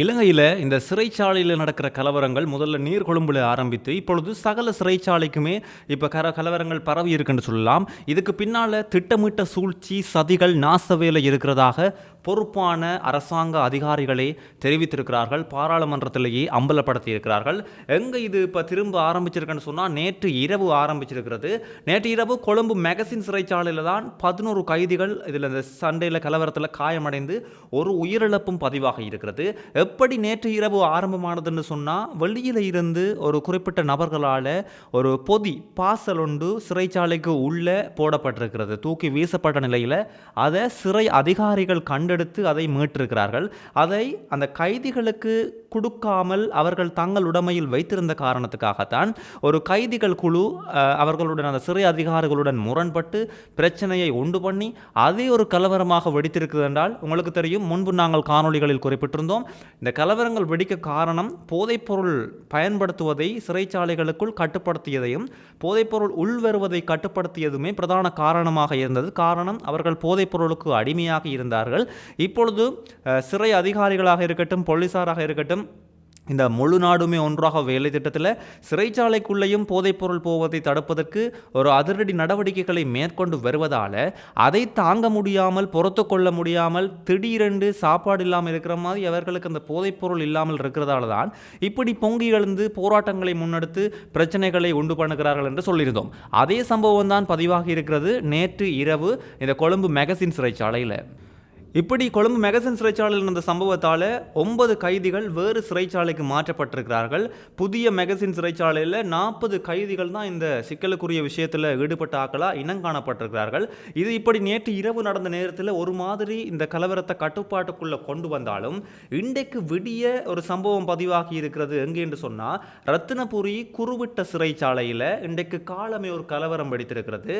இலங்கையில் இந்த சிறைச்சாலையில் நடக்கிற கலவரங்கள் முதல்ல நீர்கொழும்புல ஆரம்பித்து இப்பொழுது சகல சிறைச்சாலைக்குமே இப்போ கலவரங்கள் பரவி இருக்குன்னு சொல்லலாம். இதுக்கு பின்னால் திட்டமிட்ட சூழ்ச்சி சதிகள் நாசவேலை இருக்கிறதாக பொறுப்பான அரசாங்க அதிகாரிகளே தெரிவித்திருக்கிறார்கள். பாராளுமன்றத்திலேயே அம்பலப்படுத்தி இருக்கிறார்கள். எங்கே இது இப்போ திரும்ப ஆரம்பிச்சிருக்குன்னு சொன்னால் நேற்று இரவு ஆரம்பிச்சிருக்கிறது. நேற்று இரவு கொழும்பு மெகசின் சிறைச்சாலையில் தான் 11 கைதிகள் இதில் இந்த சண்டையில் கலவரத்தில் காயமடைந்து ஒரு உயிரிழப்பும் பதிவாக இருக்கிறது. எப்படி நேற்று இரவு ஆரம்பமானதுன்னு சொன்னால் வெளியில் இருந்து ஒரு குறிப்பிட்ட நபர்களால் ஒரு பொதி பாசல் ஒன்று சிறைச்சாலைக்கு உள்ளே போடப்பட்டிருக்கிறது. தூக்கி வீசப்பட்ட நிலையில் அதை சிறை அதிகாரிகள் கண்டெடுத்து அதை மீட்டிருக்கிறார்கள். அதை அந்த கைதிகளுக்கு கொடுக்காமல் அவர்கள் தங்கள் உடைமையில் வைத்திருந்த காரணத்துக்காகத்தான் ஒரு கைதிகள் குழு அவர்களுடன் அந்த சிறை அதிகாரிகளுடன் முரண்பட்டு பிரச்சனையை உண்டு பண்ணி அதே ஒரு கலவரமாக வெடித்திருக்கிறது என்றால் உங்களுக்கு தெரியும். முன்பு நாங்கள் காணொளிகளில் குறிப்பிட்டிருந்தோம். இந்த கலவரங்கள் வெடிக்க காரணம் போதைப்பொருள் பயன்படுத்துவதை சிறைச்சாலைகளுக்குள் கட்டுப்படுத்தியதையும் போதைப்பொருள் உள்வருவதை கட்டுப்படுத்தியதுமே பிரதான காரணமாக இருந்தது. காரணம் அவர்கள் போதைப்பொருளுக்கு அடிமையாக இருந்தார்கள். இப்பொழுது சிறை அதிகாரிகளாக இருக்கட்டும், போலீசாராக இருக்கட்டும், இந்த முழு நாடுமே ஒன்றாக வேலை திட்டத்தில் சிறைச்சாலைக்குள்ளேயும் போதைப்பொருள் போவதை தடுப்பதற்கு ஒரு அதிரடி நடவடிக்கைகளை மேற்கொண்டு வருவதால் அதை தாங்க முடியாமல் பொறுத்து கொள்ள முடியாமல் திடீரென்று சாப்பாடு இல்லாமல் இருக்கிற மாதிரி அவர்களுக்கு அந்த போதைப்பொருள் இல்லாமல் இருக்கிறதால தான் இப்படி பொங்கி எழுந்து போராட்டங்களை முன்னெடுத்து பிரச்சனைகளை உண்டு பண்ணுகிறார்கள் என்று சொல்லியிருந்தோம். அதே சம்பவம் தான் பதிவாகி இருக்கிறது நேற்று இரவு இந்த கொழும்பு மெகசின் சிறைச்சாலையில். இப்படி கொழும்பு மெகசின் சிறைச்சாலையில் இருந்த சம்பவத்தால் 9 கைதிகள் வேறு சிறைச்சாலைக்கு மாற்றப்பட்டிருக்கிறார்கள். புதிய மெகசின் சிறைச்சாலையில் 40 கைதிகள் தான் இந்த சிக்கலுக்குரிய விஷயத்தில் ஈடுபட்ட ஆக்களாக இனங்காணப்பட்டிருக்கிறார்கள். இது இப்படி நேற்று இரவு நடந்த நேரத்தில் ஒரு மாதிரி இந்த கலவரத்தை கட்டுப்பாட்டுக்குள்ளே கொண்டு வந்தாலும் இன்றைக்கு விடிய ஒரு சம்பவம் பதிவாகி இருக்கிறது. எங்கே என்று சொன்னால் ரத்தினபுரி குருவிட்ட சிறைச்சாலையில் இன்றைக்கு காலமே ஒரு கலவரம் வெடித்திருக்கிறது.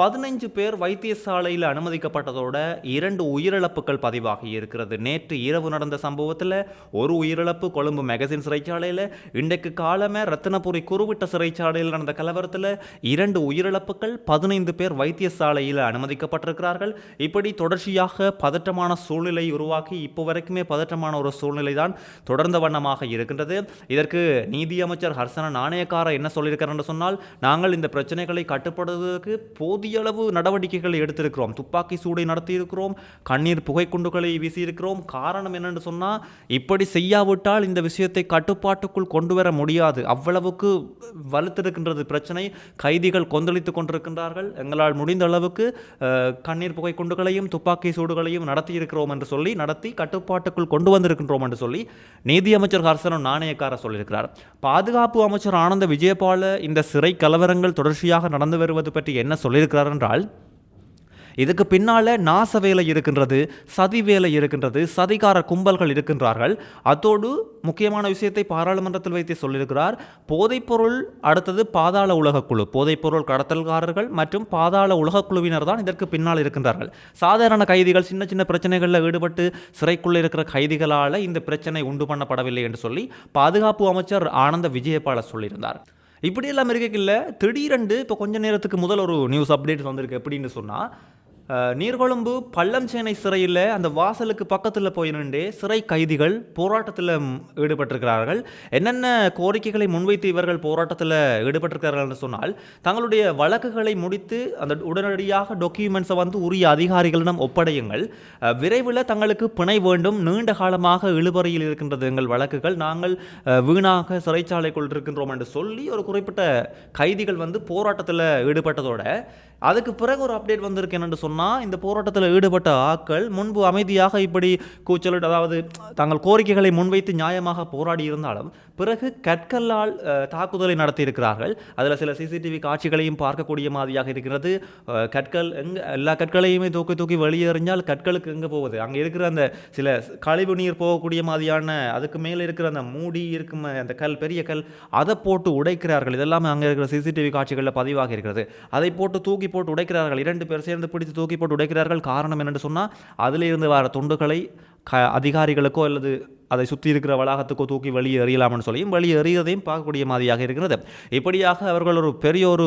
15 பேர் வைத்தியசாலையில் அனுமதிக்கப்பட்டதோட 2 உயிரிழப்பு பதிவாகி இருக்கிறது. நேற்று இரவு நடந்த சம்பவத்தில் ஒரு உயிரிழப்பு கொழும்பு மெகசின் சிறைச்சாலையில், இன்றைக்கு காலமே ரத்தினபுரி குருவிட்ட சிறைச்சாலையில் நடந்த கலவரத்தில் 2 உயிரிழப்புகள், 15 பேர் வைத்தியசாலையில் அனுமதிக்கப்பட்டிருக்கிறார்கள். இப்படி தொடர்ச்சியாக பதற்றமான சூழ்நிலை உருவாக்கி இப்போ வரைக்குமே பதற்றமான ஒரு சூழ்நிலை தான் தொடர்ந்த வண்ணமாக இருக்கின்றது. இதற்கு நீதி அமைச்சர் ஹர்சன நாணயக்கார என்ன சொல்லியிருக்கிறார் சொன்னால், நாங்கள் இந்த பிரச்சனைகளை கட்டுப்படுவதற்கு போதிய அளவு நடவடிக்கைகளை எடுத்திருக்கிறோம். துப்பாக்கி சூடை நடத்தியிருக்கிறோம், கண்ணீர் புகைக்குண்டுகளை வீசியிருக்கிறோம். காரணம் என்னென்று சொன்னால், இப்படி செய்யாவிட்டால் இந்த விஷயத்தை கட்டுப்பாட்டுக்குள் கொண்டு வர முடியாது. அவ்வளவுக்கு வலுத்திருக்கின்றது பிரச்சனை. கைதிகள் கொந்தளித்துக் கொண்டிருக்கின்றார்கள். எங்களால் முடிந்த அளவுக்கு கண்ணீர் புகைக்குண்டுகளையும் துப்பாக்கி சூடுகளையும் நடத்தியிருக்கிறோம் என்று சொல்லி நடத்தி கட்டுப்பாட்டுக்குள் கொண்டு வந்திருக்கின்றோம் என்று சொல்லி நீதியமைச்சர் ஹர்சன நாணயக்கார சொல்லியிருக்கிறார். பாதுகாப்பு அமைச்சர் ஆனந்த விஜயபால இந்த சிறை கலவரங்கள் தொடர்ச்சியாக நடந்து வருவது பற்றி என்ன சொல்லியிருக்கிறார் என்றால், இதுக்கு பின்னால் நாச வேலை இருக்கின்றது, சதி வேலை இருக்கின்றது, சதிகார கும்பல்கள் இருக்கின்றார்கள். அதோடு முக்கியமான விஷயத்தை பாராளுமன்றத்தில் வைத்து சொல்லியிருக்கிறார். போதைப்பொருள் அடுத்தது பாதாள உலகக்குழு, போதைப்பொருள் கடத்தல்காரர்கள் மற்றும் பாதாள உலகக்குழுவினர் தான் இதற்கு பின்னால் இருக்கின்றார்கள். சாதாரண கைதிகள் சின்ன சின்ன பிரச்சனைகளில் ஈடுபட்டு சிறைக்குள்ளே இருக்கிற கைதிகளால் இந்த பிரச்சனை உண்டு பண்ணப்படவில்லை என்று சொல்லி பாதுகாப்பு அமைச்சர் ஆனந்த விஜயபால சொல்லியிருந்தார். இப்படியெல்லாம் இருக்கையில் திடீரென்று இப்போ கொஞ்ச நேரத்துக்கு முதல் ஒரு நியூஸ் அப்டேட் வந்திருக்கு. எப்படின்னு சொன்னால், நீர்கொழும்பு பள்ளம்சேனை சிறையில் அந்த வாசலுக்கு பக்கத்தில் போய் நின்று சிறை கைதிகள் போராட்டத்தில் ஈடுபட்டிருக்கிறார்கள். என்னென்ன கோரிக்கைகளை முன்வைத்து இவர்கள் போராட்டத்தில் ஈடுபட்டிருக்கிறார்கள் என்று சொன்னால், தங்களுடைய வழக்குகளை முடித்து அந்த உடனடியாக டாக்குமெண்ட்ஸை உரிய அதிகாரிகளிடம் ஒப்படையுங்கள், விரைவில் தங்களுக்கு பிணை வேண்டும், நீண்ட காலமாக இழுபறியில் இருக்கின்றது எங்கள் வழக்குகள், நாங்கள் வீணாக சிறைச்சாலைக்குள் இருக்கின்றோம் என்று சொல்லி ஒரு குறிப்பிட்ட கைதிகள் போராட்டத்தில் ஈடுபட்டதோட அதுக்கு பிறகு ஒரு அப்டேட் வந்திருக்கு. என்னென்று சொன்னால், இந்த போராட்டத்தில் ஈடுபட்ட ஆட்கள் முன்பு அமைதியாக இப்படி கூச்சலிட்டு, அதாவது தங்கள் கோரிக்கைகளை முன்வைத்து நியாயமாக போராடி இருந்தாலும் பிறகு கற்களால் தாக்குதலை நடத்தியிருக்கிறார்கள். அதில் சில சிசிடிவி காட்சிகளையும் பார்க்கக்கூடிய மாதிரியாக இருக்கிறது. கற்கள் எல்லா கற்களையுமே தூக்கி தூக்கி வெளியேறிஞ்சால் கற்களுக்கு எங்கே போகுது? அங்கே இருக்கிற அந்த சில கழிவு நீர் போகக்கூடிய மாதிரியான அதுக்கு மேலே இருக்கிற அந்த மூடி இருக்கும் அந்த கல், பெரிய கல், அதை போட்டு உடைக்கிறார்கள். இதெல்லாமே அங்கே இருக்கிற சிசிடிவி காட்சிகளில் பதிவாக இருக்கிறது. அதை போட்டு தூக்கி போட்டு உடைக்கிறார்கள். 2 பேர் சேர்ந்து பிடித்து தூக்கி போட்டு உடைக்கிறார்கள். காரணம் என்னென்று சொன்னால், அதிலிருந்து வர துண்டுகளை அதிகாரிகளுக்கோ அல்லது அதை சுற்றி இருக்கிற வளாகத்துக்கோ தூக்கி வெளியே எறியலாம்னு சொல்லியும் வெளியே எறியதையும் பார்க்கக்கூடிய மாதிரியாக இருக்கிறது. இப்படியாக அவர்கள் ஒரு பெரிய ஒரு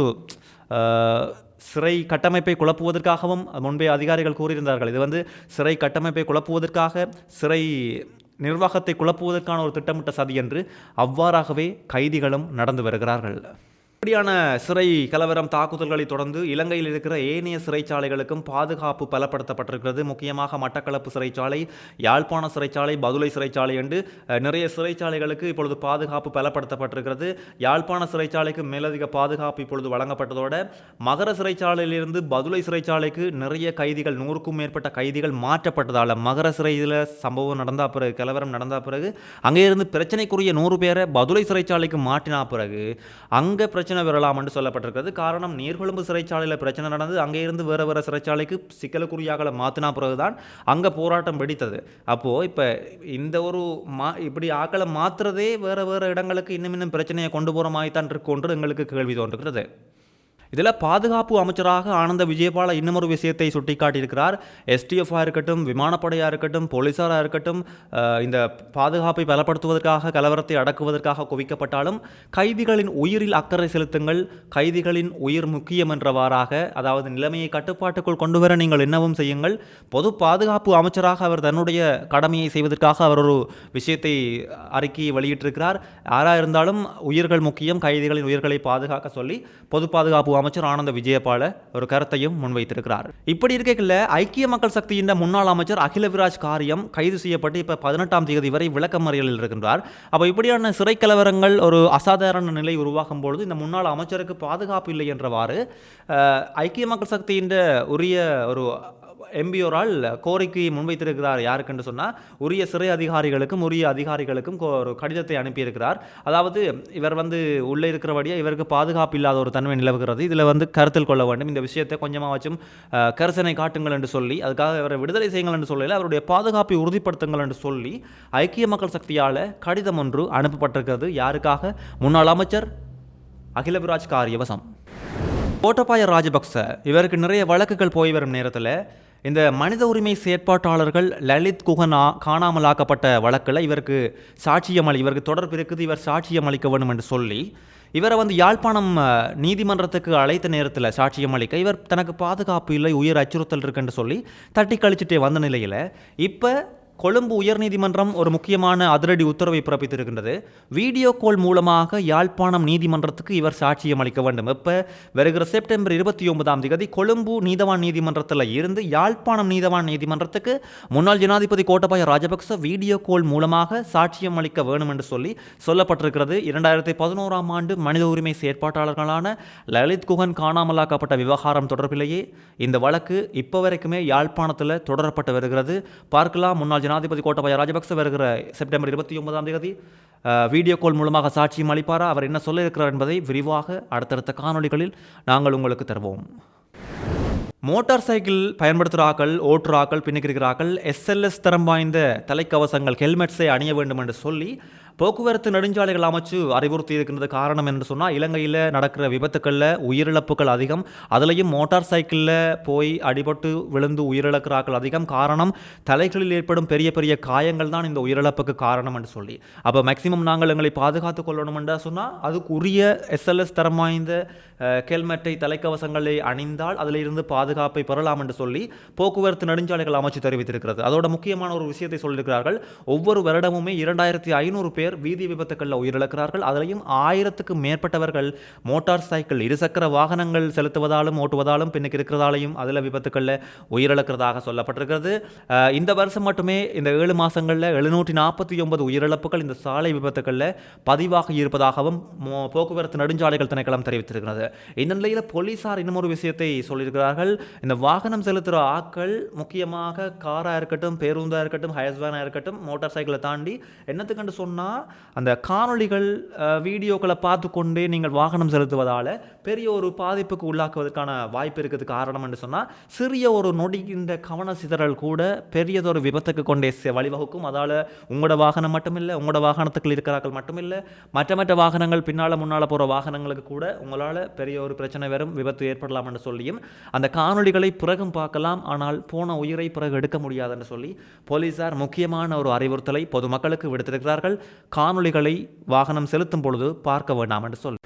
சிறை கட்டமைப்பை குழப்புவதற்காகவும் முன்பே அதிகாரிகள் கூறியிருந்தார்கள். இது சிறை கட்டமைப்பை குழப்புவதற்காக, சிறை நிர்வாகத்தை குழப்புவதற்கான ஒரு திட்டமிட்ட சதி என்று அவ்வாறாகவே கைதிகளும் நடந்து வருகிறார்கள். இப்படியான சிறை கலவரம் தாக்குதல்களை தொடர்ந்து இலங்கையில் இருக்கிற ஏனைய சிறைச்சாலைகளுக்கும் பாதுகாப்பு பலப்படுத்தப்பட்டிருக்கிறது. முக்கியமாக மட்டக்களப்பு சிறைச்சாலை, யாழ்ப்பாண சிறைச்சாலை, பதுளை சிறைச்சாலை என்று நிறைய சிறைச்சாலைகளுக்கு இப்பொழுது பாதுகாப்பு பலப்படுத்தப்பட்டிருக்கிறது. யாழ்ப்பாண சிறைச்சாலைக்கு மேலதிக பாதுகாப்பு இப்பொழுது வழங்கப்பட்டதோட மகர சிறைச்சாலையிலிருந்து பதுளை சிறைச்சாலைக்கு நிறைய கைதிகள் 100க்கும் மேற்பட்ட கைதிகள் மாற்றப்பட்டதால் மகர சிறையில் சம்பவம் நடந்த பிறகு கலவரம் நடந்த பிறகு அங்கே இருந்து பிரச்சனைக்குரிய 100 பேரை பதுளை சிறைச்சாலைக்கு மாற்றின பிறகு அங்கே பிரச்சனை வரலாம் என்று சொல்லப்பட்டிருக்கிறது. காரணம் நீர்கொழும்பு சிறைச்சாலையில் பிரச்சனை நடந்து அங்கே இருந்து வேறு சிறைச்சாலைக்கு சிக்கலுக்குரியாக மாற்றினா பிறகுதான் அங்கே போராட்டம் வெடித்தது. அப்போது இப்போ இந்த ஒரு இப்படி ஆக்களை மாற்றுறதே வேறு இடங்களுக்கு இன்னும் பிரச்சனையை கொண்டு போகிற மாதிரி தான் இருக்கு எங்களுக்கு கேள்வி தோன்றுகிறது. இதில் பாதுகாப்பு அமைச்சராக ஆனந்த விஜயபால இன்னமொரு விஷயத்தை சுட்டிக்காட்டியிருக்கிறார். எஸ்டிஎஃபாக இருக்கட்டும், விமானப்படையாக இருக்கட்டும், போலீஸாராக இருக்கட்டும், இந்த பாதுகாப்பை பலப்படுத்துவதற்காக கலவரத்தை அடக்குவதற்காக குவிக்கப்பட்டாலும் கைதிகளின் உயிரில் அக்கறை செலுத்துங்கள், கைதிகளின் உயிர் முக்கியம் என்றவாறாக, அதாவது நிலைமையை கட்டுப்பாட்டுக்குள் கொண்டு வர நீங்கள் என்னவும் செய்யுங்கள். பொது பாதுகாப்பு அமைச்சராக அவர் தன்னுடைய கடமையை செய்வதற்காக அவர் ஒரு விஷயத்தை அறிக்கையை வெளியிட்டிருக்கிறார். யாராக இருந்தாலும் உயிர்கள் முக்கியம், கைதிகளின் உயிர்களை பாதுகாக்க சொல்லி பொது பாதுகாப்பு அமைச்சர் ஆனந்த விஜயபால ஒரு கருத்தையும் முன்வைத்திருக்கிறார். இப்படி இருக்கையில் ஐக்கிய மக்கள் சக்தியின் முன்னாள் அமைச்சர் அகிலவிராஜ் காரியம் கைது செய்யப்பட்டு இப்போ 18ஆம் தேதி வரை விளக்கமறியலில் இருக்கின்றார். அப்போ இப்படியான சிறை கலவரங்கள் ஒரு அசாதாரண நிலை உருவாகும் பொழுது இந்த முன்னாள் அமைச்சருக்கு பாதுகாப்பு இல்லை என்றவாறு ஐக்கிய மக்கள் சக்தியின் உரிய ஒரு எம்பியோரால் கோரிக்கையை முன்வைத்திருக்கிறார். யாருக்குன்னு சொன்னால் உரிய சிறை அதிகாரிகளுக்கும் உரிய அதிகாரிகளுக்கும் ஒரு கடிதத்தை அனுப்பியிருக்கிறார். அதாவது இவர் உள்ளே இருக்கிறபடியாக இவருக்கு பாதுகாப்பு இல்லாத ஒரு தன்மை நிலவுகிறது, இதில் கருத்தில் கொள்ள வேண்டும், இந்த விஷயத்தை கொஞ்சமாக வச்சும் கரிசனை காட்டுங்கள் என்று சொல்லி அதுக்காக இவரை விடுதலை செய்யுங்கள் என்று சொல்லல, அவருடைய பாதுகாப்பை உறுதிப்படுத்துங்கள் என்று சொல்லி ஐக்கிய மக்கள் சக்தியால் கடிதம் ஒன்று அனுப்பப்பட்டிருக்கிறது. யாருக்காக? முன்னாள் அமைச்சர் அகிலவிராஜ் காரியவசம். கோட்டபாய ராஜபக்ச இவருக்கு நிறைய வழக்குகள் போய் வரும் நேரத்தில் இந்த மனித உரிமை செயற்பாட்டாளர்கள் லலித் குகன் காணாமலாக்கப்பட்ட வழக்கில் இவருக்கு இவருக்கு தொடர்பு இருக்குது, இவர் சாட்சியம் அளிக்க வேண்டும் என்று சொல்லி இவரை யாழ்ப்பாணம் நீதிமன்றத்துக்கு அழைத்த நேரத்தில் சாட்சியம் அளிக்க இவர் தனக்கு பாதுகாப்பு இல்லை, உயிர் அச்சுறுத்தல் இருக்குன்னு சொல்லி தட்டி கழிச்சுட்டே வந்த நிலையில் இப்போ கொழும்பு உயர்நீதிமன்றம் ஒரு முக்கியமான அதிரடி உத்தரவை பிறப்பித்திருக்கின்றது. வீடியோ கால் மூலமாக யாழ்ப்பாணம் நீதிமன்றத்துக்கு இவர் சாட்சியம் அளிக்க வேண்டும். இப்போ வருகிற செப்டம்பர் 29ஆம் தேதி கொழும்பு நீதவான் நீதிமன்றத்தில் இருந்து யாழ்ப்பாணம் நீதவான் நீதிமன்றத்துக்கு முன்னாள் ஜனாதிபதி கோட்டபாய ராஜபக்ச வீடியோ கால் மூலமாக சாட்சியம் அளிக்க வேண்டும் என்று சொல்லி சொல்லப்பட்டிருக்கிறது. 2011ஆம் ஆண்டு மனித உரிமை செயற்பாட்டாளர்களான லலித் குகன் காணாமலாக்கப்பட்ட விவகாரம் தொடர்பிலேயே இந்த வழக்கு இப்போ வரைக்குமே யாழ்ப்பாணத்தில் தொடரப்பட்டு வருகிறது. பார்க்கலாம், முன்னாள் ஜனாதிபதி கோட்டபாய ராஜபக்ச வருகிற செப்டம்பர் 29ஆம் தேதி வீடியோ கால் மூலமாக சாட்சியம் அளிப்பாரா, அவர் என்ன சொல்ல இருக்கிறார் என்பதை விரிவாக அடுத்தடுத்த காணொளிகளில் நாங்கள் உங்களுக்கு தருவோம். மோட்டார் சைக்கிள் பயன்படுத்துகிறார்கள், ஓட்டுறாக்கள், பின்னிக்கிறார்கள், SLS தரம் வாய்ந்த தலைக்கவசங்கள் ஹெல்மெட்ஸை அணிய வேண்டும் என்று சொல்லி போக்குவரத்து நெடுஞ்சாலைகள் அமைச்சு அறிவுறுத்தி இருக்கின்றது. காரணம் என்று சொன்னால் இலங்கையில் நடக்கிற விபத்துக்களில் உயிரிழப்புகள் அதிகம், அதுலேயும் மோட்டார் சைக்கிளில் போய் அடிபட்டு விழுந்து உயிரிழக்கிறார்கள் அதிகம். காரணம் தலைகளில் ஏற்படும் பெரிய பெரிய காயங்கள் தான் இந்த உயிரிழப்புக்கு காரணம் என்று சொல்லி, அப்போ மேக்சிமம் நாங்கள் எங்களை பாதுகாத்து கொள்ளணும் என்று சொன்னால் அதுக்கு உரிய SLS தரம் வாய்ந்த ஹெல்மெட்டை தலைக்கவசங்களை அணிந்தால் அதில் இருந்து பாதுகாப்பை பெறலாம் என்று சொல்லி போக்குவரத்து நெடுஞ்சாலைகள் அமைச்சு தெரிவித்திருக்கிறது. அதோட முக்கியமான ஒரு விஷயத்தை சொல்லியிருக்கிறார்கள். ஒவ்வொரு வருடமுமே 2500 பேர் வீதி விபத்துக்களில் உயிரிழக்கிறார்கள். அதிலையும் 1000க்கு மேற்பட்டவர்கள் மோட்டார் சைக்கிள் இருசக்கர வாகனங்கள் செலுத்துவதாலும் ஓட்டுவதாலும் பின்னுக்கு இருக்கிறதாலையும் அதில் விபத்துக்களில் உயிரிழக்கிறதாக சொல்லப்பட்டிருக்கிறது. இந்த வருஷம் மட்டுமே இந்த 7 மாதங்களில் 749 உயிரிழப்புகள் இந்த சாலை விபத்துக்களில் பதிவாகி இருப்பதாகவும் போக்குவரத்து நெடுஞ்சாலைகள் திணைக்களம் தெரிவித்திருக்கிறது. இந்த நிலையில் போலீசார் இன்னும் ஒரு விஷயத்தை சொல்லியிருக்கிறார்கள். இந்த வாகனம் செலுத்துகிற ஆட்கள் முக்கியமாக காராக இருக்கட்டும், பேருந்தாக இருக்கட்டும், ஹயஸ்வேனாக இருக்கட்டும், மோட்டார் சைக்கிளை தாண்டி என்னத்துக்கு சொன்னால் அந்த காணொளிகள் வீடியோக்களை பார்த்து கொண்டே நீங்கள் வாகனம் செலுத்துவதால் பெரிய ஒரு பாதிப்புக்கு உள்ளாக்குவதற்கான வாய்ப்பு இருக்குது. காரணம் என்று சொன்னால் சிறிய ஒரு நொடிக்கின்ற கவன சிதறல் கூட பெரியதொரு விபத்துக்கு கொண்டே வழிவகுக்கும். அதால் உங்களோட வாகனம் மட்டுமில்லை, உங்களோட வாகனத்துக்குள் இருக்கிறார்கள் மட்டுமில்லை, மற்ற வாகனங்கள் பின்னால் முன்னால் போகிற வாகனங்களுக்கு கூட உங்களால் பெரிய ஒரு பிரச்சனை வரும், விபத்து ஏற்படலாம் என்று சொல்லியும் அந்த காணொளிகளை பிறகும் பார்க்கலாம், ஆனால் போன உயிரை பிறகு எடுக்க முடியாது என்று சொல்லி போலீசார் முக்கியமான ஒரு அறிவுறுத்தலை பொதுமக்களுக்கு விடுத்திருக்கிறார்கள். காணொளிகளை வாகனம் செலுத்தும் பொழுது பார்க்க வேண்டாம் என்று சொல்லி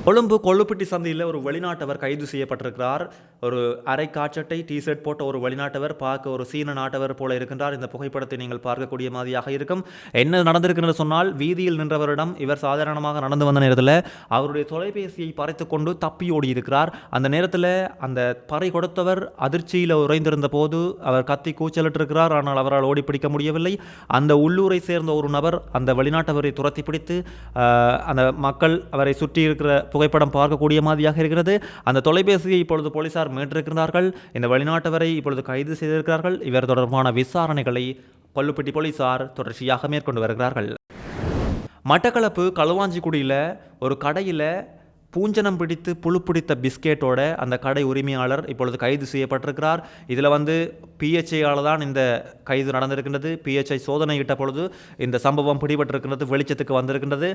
கொழும்பு கொள்ளுப்பட்டி சந்தையில் ஒரு வெளிநாட்டவர் கைது செய்யப்பட்டிருக்கிறார். ஒரு அரை காச்சட்டை டிஷர்ட் போட்ட ஒரு வெளிநாட்டவர் பார்க்க ஒரு சீன நாட்டவர் போல இருக்கின்றார். இந்த புகைப்படத்தை நீங்கள் பார்க்கக்கூடிய மாதிரியாக இருக்கும். என்ன நடந்திருக்கிறது சொன்னால், வீதியில் நின்றவரிடம் இவர் சாதாரணமாக நடந்து வந்த நேரத்தில் அவருடைய தொலைபேசியை பறித்து கொண்டு தப்பி ஓடி இருக்கிறார். அந்த நேரத்தில் அந்த பறை கொடுத்தவர் அதிர்ச்சியில் உறைந்திருந்த போது அவர் கத்தி கூச்சலிட்டிருக்கிறார். ஆனால் அவரால் ஓடி பிடிக்க முடியவில்லை. அந்த உள்ளூரை சேர்ந்த ஒரு நபர் அந்த வெளிநாட்டவரை துரத்தி பிடித்து அந்த மக்கள் அவரை சுற்றி இருக்கிற புகைப்படம் பார்க்கக்கூடிய மாதிரியாக இருக்கிறது. அந்த தொலைபேசியை இப்பொழுது போலீசார் மீட்டிருக்கிறார்கள். இந்த வெளிநாட்டவரை இப்பொழுது கைது செய்திருக்கிறார்கள். இவர் தொடர்பான விசாரணைகளை கொள்ளுப்பட்டி போலீசார் தொடர்ச்சியாக மேற்கொண்டு வருகிறார்கள். மட்டக்களப்பு களுவாஞ்சிக்குடியில் ஒரு கடையில் பூஞ்சனம் பிடித்து புழு பிடித்த பிஸ்கெட்டோட அந்த கடை உரிமையாளர் இப்பொழுது கைது செய்யப்பட்டிருக்கிறார். இதில் பிஹெச்ஐயால் தான் இந்த கைது நடந்திருக்கின்றது. பிஹெச்ஐ சோதனையிட்ட பொழுது இந்த சம்பவம் பிடிபட்டிருக்கின்றது, வெளிச்சத்துக்கு வந்திருக்கின்றது.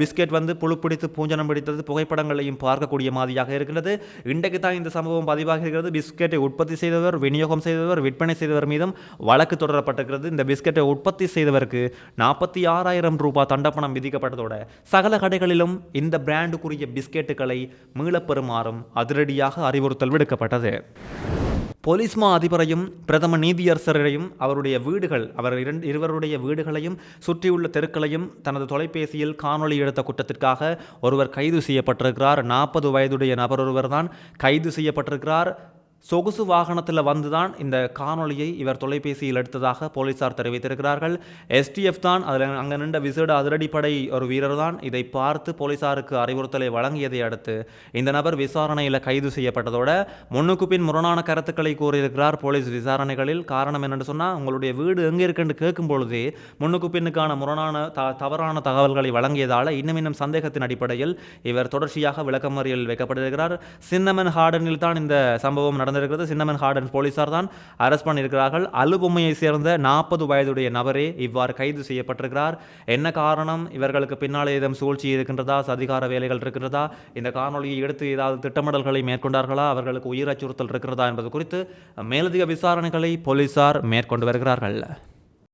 பிஸ்கெட் புழு பிடித்து பூஞ்சனம் பிடித்தது புகைப்படங்களையும் பார்க்கக்கூடிய மாதிரியாக இருக்கின்றது. இன்றைக்கு தான் இந்த சம்பவம் பதிவாக இருக்கிறது. பிஸ்கெட்டை உற்பத்தி செய்தவர், விநியோகம் செய்தவர், விற்பனை செய்தவர் மீதும் வழக்கு தொடரப்பட்டிருக்கிறது. இந்த பிஸ்கெட்டை உற்பத்தி செய்தவருக்கு 46,000 ரூபாய் தண்டப்பணம் விதிக்கப்பட்டதோட சகல கடைகளிலும் இந்த பிராண்டுக்குரிய பிஸ்கெட்டுகளை மீளப்பெறுமாறும் அதிரடியாக அறிவுறுத்தல் விடுக்கப்பட்டது. போலீஸ் மா அதிபரையும் பிரதம நீதியரசரையும் அவருடைய வீடுகள் இருவருடைய வீடுகளையும் சுற்றியுள்ள தெருக்களையும் தனது தொலைபேசியில் காணொளி எடுத்த குற்றத்திற்காக ஒருவர் கைது செய்யப்பட்டிருக்கிறார். 40 வயதுடைய நபர் ஒருவர் தான் கைது செய்யப்பட்டிருக்கிறார். சொகுசு வாகனத்தில் வந்துதான் இந்த காணொளியை இவர் தொலைபேசியில் எடுத்ததாக போலீசார் தெரிவித்திருக்கிறார்கள். STF தான் அதில் அங்கே நின்ற விசேட அதிரடிப்படை ஒரு வீரர் தான் இதை பார்த்து போலீசாருக்கு அறிவுறுத்தலை வழங்கியதை அடுத்து இந்த நபர் விசாரணையில் கைது செய்யப்பட்டதோட முன்னுக்கு பின் முரணான கருத்துக்களை கூறியிருக்கிறார் போலீஸ் விசாரணைகளில். காரணம் என்னென்னு சொன்னால், உங்களுடைய வீடு எங்கே இருக்குன்னு கேட்கும் பொழுதே முன்னுக்கு பின்னுக்கான முரணான தவறான தகவல்களை வழங்கியதால் இன்னும் சந்தேகத்தின் அடிப்படையில் இவர் தொடர்ச்சியாக விளக்கமறியல் வைக்கப்பட்டிருக்கிறார். சின்னமன் ஹார்டனில் தான் இந்த சம்பவம் நடந்திருக்கிறது. சின்னமன் ஹார்டன் போலீசார் தான் அரெஸ்ட் பண்ணியிருக்கிறார்கள். அலுபொம்மையை சேர்ந்த 40 வயதுடைய நபரே இவ்வாறு கைது செய்யப்பட்டிருக்கிறார். என்ன காரணம், இவர்களுக்கு பின்னாலே ஏதும் சூழ்ச்சி இருக்கின்றதா, சதிகார வேலைகள் இருக்கின்றதா, இந்த காணொலியை எடுத்து ஏதாவது திட்டமிடல்களை மேற்கொண்டார்களா, அவர்களுக்கு உயிர் அச்சுறுத்தல் இருக்கிறதா என்பது குறித்து மேலதிக விசாரணைகளை போலீசார் மேற்கொண்டு வருகிறார்கள்.